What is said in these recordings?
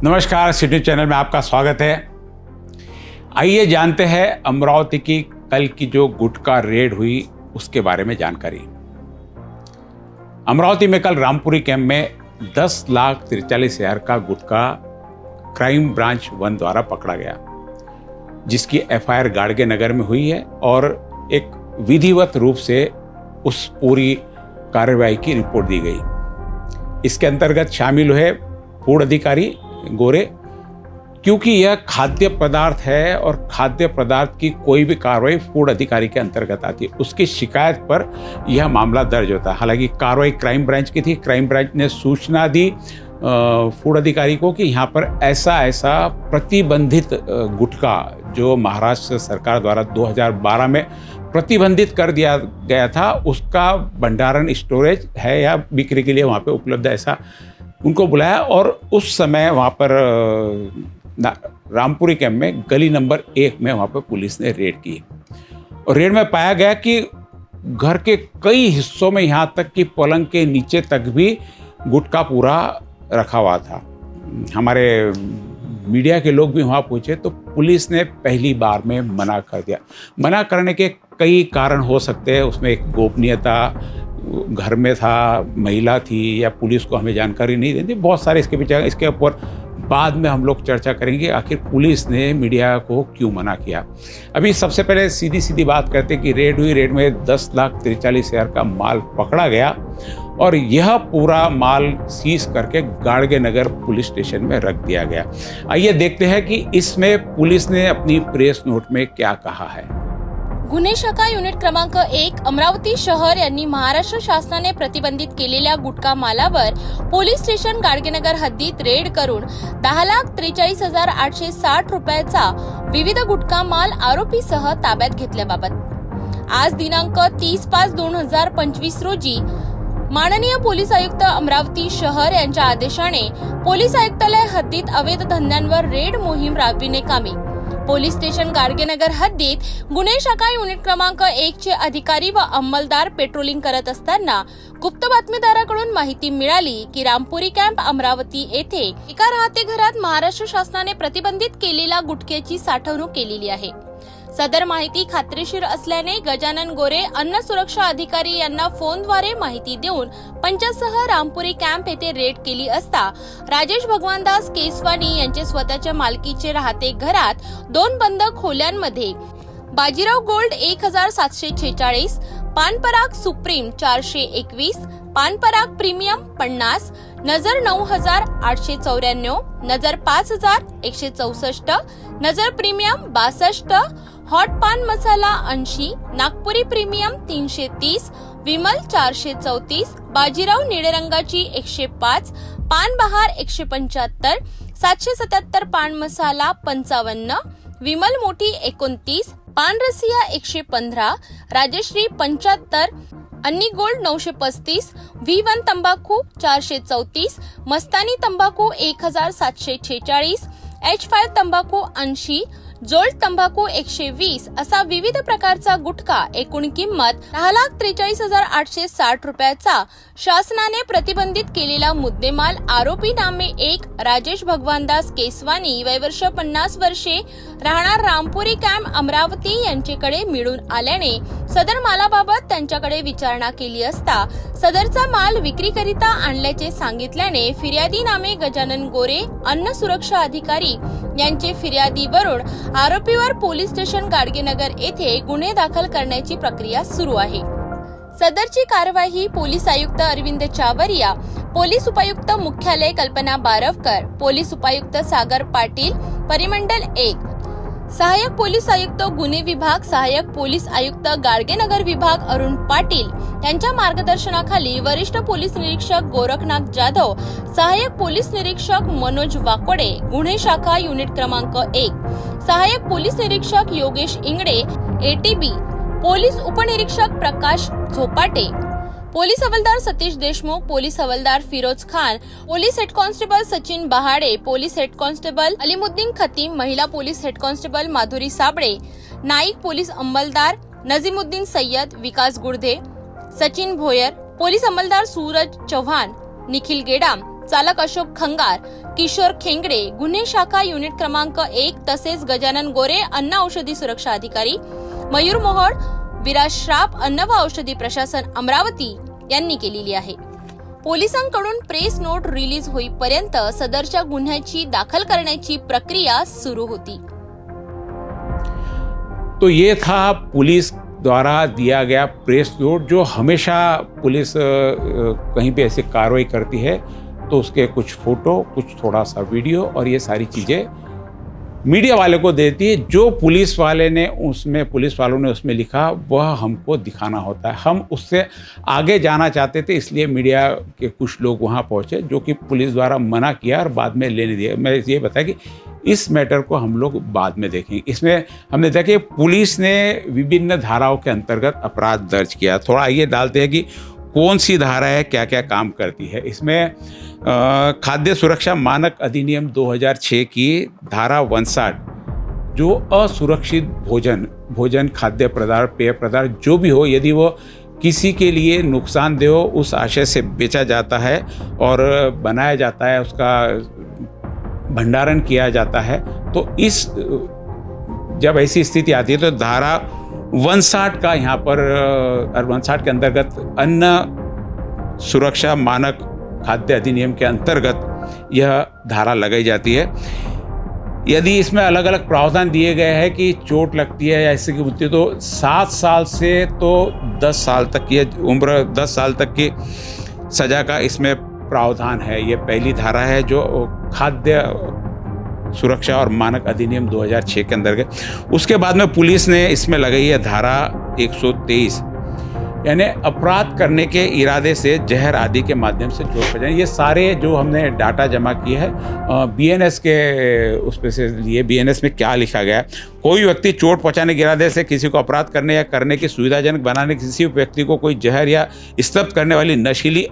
नमस्कार, city channel में आपका स्वागत है। आइए जानते हैं अमरावती की कल की जो गुटखा रेड हुई उसके बारे में जानकारी। अमरावती में कल रामपुरी कैंप में 10,43,000 का गुटखा क्राइम ब्रांच 1 द्वारा पकड़ा गया, जिसकी एफआईआर गाड़गे नगर में हुई है और एक विधिवत रूप से उस पूरी कार्रवाई की रिपोर्ट दी गई। इसके अंतर्गत शामिल हुए फूड अधिकारी गोरे, क्योंकि यह खाद्य पदार्थ है और खाद्य पदार्थ की कोई भी कार्रवाई फूड अधिकारी के अंतर्गत आती है, उसकी शिकायत पर यह मामला दर्ज होता है। हालांकि कार्रवाई क्राइम ब्रांच की थी। क्राइम ब्रांच ने सूचना दी फूड अधिकारी को कि यहाँ पर ऐसा प्रतिबंधित गुटखा जो महाराष्ट्र सरकार द्वारा 2012 में प्रतिबंधित कर दिया गया था, उसका भंडारण स्टोरेज है या बिक्री के लिए वहाँ पे उपलब्ध है, ऐसा उनको बुलाया। और उस समय वहाँ पर रामपुरी कैंप में गली नंबर 1 में वहाँ पर पुलिस ने रेड की और रेड में पाया गया कि घर के कई हिस्सों में, यहाँ तक कि पलंग के नीचे तक भी गुटखा पूरा रखा हुआ था। हमारे मीडिया के लोग भी वहाँ पहुँचे तो पुलिस ने पहली बार में मना कर दिया। मना करने के कई कारण हो सकते हैं, उसमें एक गोपनीयता, घर में था, महिला थी या पुलिस को हमें जानकारी नहीं देती, बहुत सारे इसके पीछे। इसके ऊपर बाद में हम लोग चर्चा करेंगे आखिर पुलिस ने मीडिया को क्यों मना किया। अभी सबसे पहले सीधी बात करते कि रेड हुई। रेड में 10,43,000 का माल पकड़ा गया और यह पूरा माल सीज करके गाड़गे नगर पुलिस स्टेशन में रख दिया गया। आइए देखते हैं कि इसमें पुलिस ने अपनी प्रेस नोट में क्या कहा है। गुन्हे शाखा युनिट क्रमांक 1 अमरावती शहर यांनी महाराष्ट्र शासनाने प्रतिबंधित केलेल्या गुटखा मालावर पोलीस स्टेशन गाडगेनगर हद्दीत रेड करून 10,43,860 रुपयाचा विविध गुटखा माल आरोपीसह ताब्यात घेतल्याबाबत आज दिनांक 30/5/2025 रोजी माननीय पोलीस आयुक्त अमरावती शहर यांच्या आदेशाने पोलीस आयुक्तालय हद्दीत अवैध धंद्यांवर रेड मोहीम राबविणे कामी पोलीस स्टेशन गाडगेनगर हद्दीत गुन्हे शाखा युनिट क्रमांक 1 चे अधिकारी व अंमलदार पेट्रोलिंग करत असताना गुप्त बातमीदाराकडून माहिती मिळाली की रामपुरी कॅम्प अमरावती येथे एका राहते घरात महाराष्ट्र शासनाने प्रतिबंधित केलेल्या गुटख्याची साठवणूक केलेली आहे। सदर माहिती खात्रीशीर असल्याने गजानन गोरे अन्न सुरक्षा अधिकारी यांना फोनद्वारे माहिती देऊन पंचासह रामपुरी कॅम्प येथे रेड केली असता राजेश भगवानदास केसवानी यांचे स्वतःच्या मालकीचे राहते घरात 2 बंद खोल्यांमध्ये बाजीराव गोल्ड 1,746, पानपराग सुप्रीम 421, पानपराग प्रीमियम 50, नजर 9,894, नजर 5,164, नजर प्रीमियम 62, हॉट पान मसाला 80, नागपुरी प्रीमियम 330, विमल 434, बाजीराव निळे रंगाची 105, पान बहार 175, 777 पान मसाला 55, विमल मोठी 29, पान रसिया 115, राजश्री 75, अन्नी गोल्ड 935, V1 तंबाखू 434, मस्तानी तंबाखू 1,746, H5 तंबाखू 80, जोल्ट तंबाखू 120 असा विविध प्रकारचा गुटखा एकूण किंमत 10,43,860 रुपयाचा शासनाने प्रतिबंधित केलेला मुद्देमाल आरोपी नामे 1 राजेश भगवानदास केसवानी वयवर्ष 50 वर्षे राहणार रामपुरी कॅम्प अमरावती यांच्याकडे मिळून आल्याने सदर मालाबाबत त्यांच्याकडे विचारणा केली असता सदरचा माल विक्रीकरिता आणल्याचे सांगितल्याने फिर्यादी नामे गजानन गोरे अन्न सुरक्षा अधिकारी यांचे फिर्यादीवरून आरोपीवर पोलीस स्टेशन गाडगेनगर येथे गुन्हे दाखल करण्याची प्रक्रिया सुरू आहे। सदरची कार्यवाही पोलीस आयुक्त अरविंद चावरिया, पोलीस उपायुक्त मुख्यालय कल्पना बारवकर, पोलीस उपायुक्त सागर पाटील, परिमंडल 1, सहाय्यक पोलीस आयुक्त गुन्हे विभाग, सहाय्यक पोलीस आयुक्त गाडगेनगर विभाग अरुण पाटील यांच्या मार्गदर्शनाखाली वरिष्ठ पोलीस निरीक्षक गोरखनाथ जाधव, सहाय्यक पोलीस निरीक्षक मनोज वाकोडे, गुन्हे शाखा युनिट क्रमांक 1, सहाय्यक पोलीस निरीक्षक योगेश इंगडे, ATB, पोलीस उपनिरीक्षक प्रकाश झोपाटे, पोलीस हवालदार सतीश देशमुख, पोलीस हवालदार Firoz Khan, police head constable Sachin Bahade, police head constable Alimuddin Khatim, महिला police head constable Madhuri Sable, नाईक पोलीस अंमलदार नजीमुद्दीन सय्यद, विकास गुर्धे, सचिन भोयर, पोलीस अंमलदार सूरज चव्हाण, निखिल गेडाम, चालक अशोक खंगार, किशोर खेंगडे, गुन्हे शाखा युनिट क्रमांक 1 तसेच गजानन गोरे, अन्न औषधी सुरक्षा अधिकारी, मयूर मोहोळ, विराज श्राप, अन्न व औषधी प्रशासन अमरावती यांनी केलेली आहे. पोलिसांकडून प्रेस नोट रिलीज होईपर्यंत सदरच्या गुन्ह्याची दाखल करण्याची प्रक्रिया सुरू होती. तो ये था पुलिस द्वारा दिया गया प्रेस नोट, जो हमेशा पुलिस कहीं पे ऐसी कार्रवाई करती है तो उसके कुछ फोटो, कुछ थोड़ा सा वीडियो और ये सारी चीज़ें मीडिया वाले को देती है. जो पुलिस वालों ने उसमें लिखा वह हमको दिखाना होता है. हम उससे आगे जाना चाहते थे, इसलिए मीडिया के कुछ लोग वहाँ पहुँचे, जो कि पुलिस द्वारा मना किया और बाद में लेने दिया. मैं ये बताया कि इस मैटर को हम लोग बाद में देखेंगे. इसमें हमने देखा कि पुलिस ने विभिन्न धाराओं के अंतर्गत अपराध दर्ज किया. थोड़ा आइए डालते हैं कि कौन सी धारा है, क्या क्या काम करती है. इसमें खाद्य सुरक्षा मानक अधिनियम 2006 की धारा 59, जो असुरक्षित भोजन, खाद्य पदार्थ, पेय पदार्थ जो भी हो, यदि वो किसी के लिए नुकसानदेह हो, उस आशय से बेचा जाता है और बनाया जाता है, उसका भंडारण किया जाता है, तो इस जब ऐसी स्थिति आती है तो धारा 59 का यहाँ पर 59 के अंतर्गत अन्न सुरक्षा मानक खाद्य अधिनियम के अंतर्गत यह धारा लगाई जाती है. यदि इसमें अलग अलग प्रावधान दिए गए हैं कि चोट लगती है या ऐसे की मृत्यु, तो 7 साल से तो 10 साल तक की उम्र, 10 साल तक की सजा का इसमें प्रावधान है. ये पहली धारा है जो खाद्य सुरक्षा और मानक अधिनियम 2006 के अंतर्गत. उसके बाद में पुलिस ने इसमें लगाई है धारा 123, यानी अपराध करने के इरादे से जहर आदि के माध्यम से चोट पहुंचाने. ये सारे जो हमने डाटा जमा किए हैं बीएनएस के उस पे से लिए. बीएनएस में क्या लिखा गया है, कोई व्यक्ति चोट पहुंचाने के इरादे से किसी को अपराध करने या करने की सुविधाजनक बनाने, किसी व्यक्ति को कोई जहर या स्तब्ध करने वाली नशीली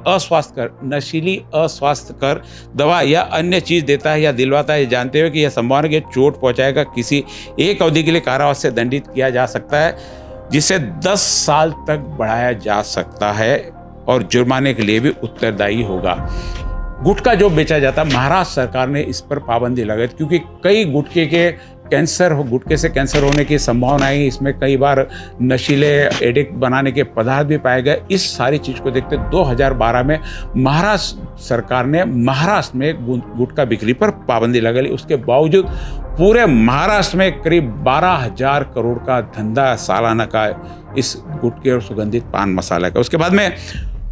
अस्वास्थ्यकर दवा या अन्य चीज़ देता है या दिलवाता है, जानते हुए कि यह संभावना कि चोट पहुंचाएगा, किसी एक अवधि के लिए कारावास से दंडित किया जा सकता है, जिसे 10 साल तक बढ़ाया जा सकता है और जुर्माने के लिए भी उत्तरदायी होगा. गुटखा जो बेचा जाता है, महाराष्ट्र सरकार ने इस पर पाबंदी लगाई, क्योंकि कई गुटखे से कैंसर होने की संभावना है. इसमें कई बार नशीले एडिक्ट बनाने के पदार्थ भी पाए गए. इस सारी चीज़ को देखते 2012 में महाराष्ट्र सरकार ने महाराष्ट्र में गुटखा बिक्री पर पाबंदी लगा ली. उसके बावजूद पूरे महाराष्ट्र में करीब 12,000 करोड़ का धंधा सालाना का इस गुटखे और सुगंधित पान मसाला का. उसके बाद में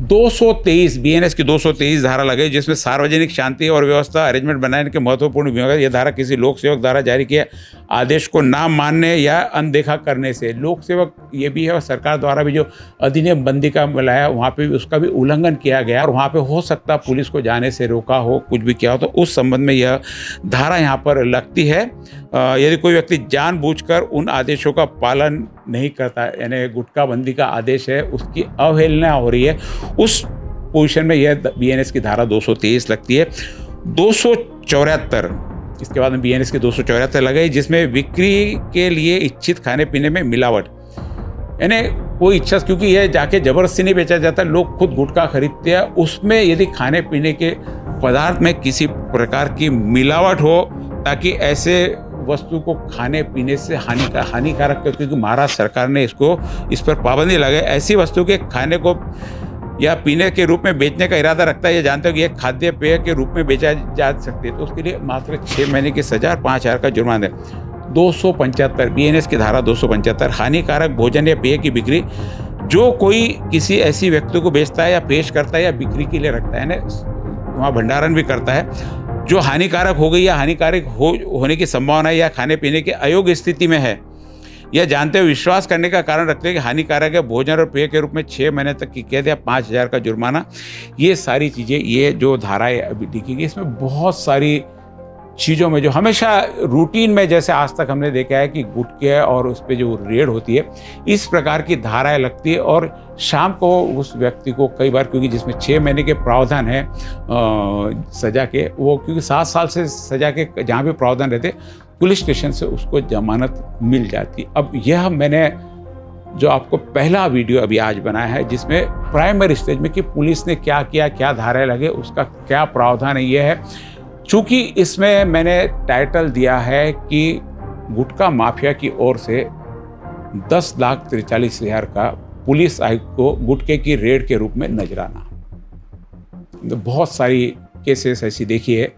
223 बीएनएस की 223 धारा लगाई, जिसमें सार्वजनिक शांति और व्यवस्था अरेंजमेंट बनाने के महत्वपूर्ण भूमिका. यह धारा किसी लोक सेवक द्वारा जारी किए आदेश को ना मानने या अनदेखा करने से, लोक सेवक ये भी है और सरकार द्वारा भी जो अधिनियम बंदी का लाया, वहाँ पे भी उसका भी उल्लंघन किया गया और वहाँ पे हो सकता पुलिस को जाने से रोका हो, कुछ भी किया हो, तो उस संबंध में यह धारा यहाँ पर लगती है. यदि कोई व्यक्ति जानबूझकर उन आदेशों का पालन नहीं करता, यानी गुटखा बंदी का आदेश है उसकी अवहेलना हो रही है, उस पोजीशन में यह बीएनएस की धारा 223 लगती है. 274 इसके बाद में बीएनएस की 274 लगाई, जिसमें बिक्री के लिए इच्छित खाने पीने में मिलावट, यानी कोई इच्छा, क्योंकि यह जाके जबरदस्ती नहीं बेचा जाता, लोग खुद गुटखा खरीदते हैं, उसमें यदि खाने पीने के पदार्थ में किसी प्रकार की मिलावट हो, ताकि ऐसे वस्तु को खाने पीने से हानिकारक, क्योंकि महाराष्ट्र सरकार ने इस पर पाबंदी लगाई. ऐसी वस्तु के खाने को या पीने के रूप में बेचने का इरादा रखता है, ये जानते हो कि यह खाद्य पेय के रूप में बेचा जा सकती है, तो उसके लिए मात्र 6 महीने की सजा और 5,000 का जुर्माना. 275 बीएनएस की धारा 275 हानिकारक भोजन या पेय की बिक्री, जो कोई किसी ऐसी व्यक्ति को बेचता है या पेश करता है या बिक्री के लिए रखता है, ना वहाँ भंडारण भी करता है, जो हानिकारक हो गई या हानिकारक होने की संभावना या खाने पीने के अयोग्य स्थिति में है, यह जानते हुए विश्वास करने का कारण रखते हैं कि हानिकारक है भोजन और पेय के रूप में 6 महीने तक की कैद या 5,000 का जुर्माना. ये सारी चीज़ें, ये जो धाराएं अभी लिखी गई, इसमें बहुत सारी चीज़ों में जो हमेशा रूटीन में, जैसे आज तक हमने देखा है कि गुटखे और उस पर जो रेड होती है, इस प्रकार की धाराएं लगती है. और शाम को उस व्यक्ति को कई बार, क्योंकि जिसमें 6 महीने के प्रावधान है सजा के, वो क्योंकि 7 साल से सजा के जहाँ भी प्रावधान रहते, पुलिस स्टेशन से उसको जमानत मिल जाती. अब यह मैंने जो आपको पहला वीडियो अभी आज बनाया है, जिसमें प्राइमरी स्टेज में कि पुलिस ने क्या किया, क्या धाराएं लगे, उसका क्या प्रावधान है, ये है। चूँकि इसमें मैंने टाइटल दिया है कि गुटखा माफिया की ओर से 10,43,000 का पुलिस आयुक्त को गुटखे की रेड के रूप में नजराना। तो बहुत सारी केसेस ऐसी देखी है,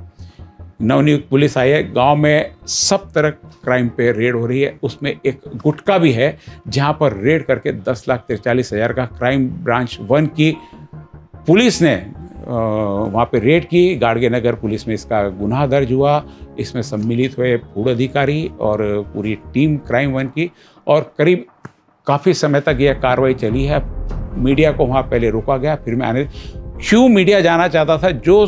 नवनियुक्त पुलिस आई है, गांव में सब तरह क्राइम पे रेड हो रही है, उसमें एक गुटखा भी है जहां पर रेड करके 10,43,000 का क्राइम ब्रांच 1 की पुलिस ने वहाँ पे रेड की। गाड़गे नगर पुलिस में इसका गुनाह दर्ज हुआ। इसमें सम्मिलित हुए फूड अधिकारी और पूरी टीम क्राइम 1 की, और करीब काफ़ी समय तक यह कार्रवाई चली है। मीडिया को वहाँ पहले रोका गया, फिर मैं आने क्यों मीडिया जाना चाहता था, जो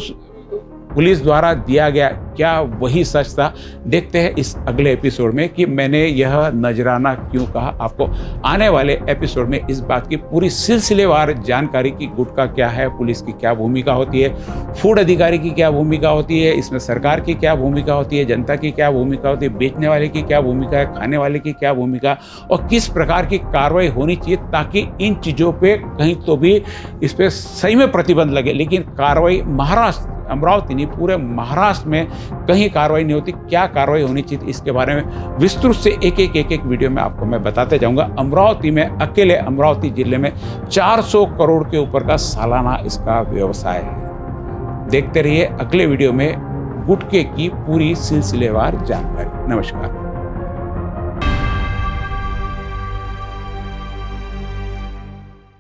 पुलिस द्वारा दिया गया क्या वही सच था। देखते हैं इस अगले एपिसोड में कि मैंने यह नजराना क्यों कहा। आपको आने वाले एपिसोड में इस बात की पूरी सिलसिलेवार जानकारी की गुटखा क्या है, पुलिस की क्या भूमिका होती है, फूड अधिकारी की क्या भूमिका होती है, इसमें सरकार की क्या भूमिका होती है, जनता की क्या भूमिका होती है, बेचने वाले की क्या भूमिका है, खाने वाले की क्या भूमिका, और किस प्रकार की कार्रवाई होनी चाहिए ताकि इन चीज़ों पर कहीं तो भी इस पर सही में प्रतिबंध लगे। लेकिन कार्रवाई महाराष्ट्र, अमरावती नहीं, पूरे महाराष्ट्र में कहीं कार्रवाई नहीं होती। क्या कार्रवाई होनी चाहिए इसके बारे में विस्तृत से एक वीडियो में आपको मैं बताते जाऊंगा। अमरावती में, अकेले अमरावती जिले में 400 करोड़ के ऊपर का सालाना इसका व्यवसाय है। देखते रहिए अगले वीडियो में गुटखे की पूरी सिलसिलेवार जानकारी। नमस्कार।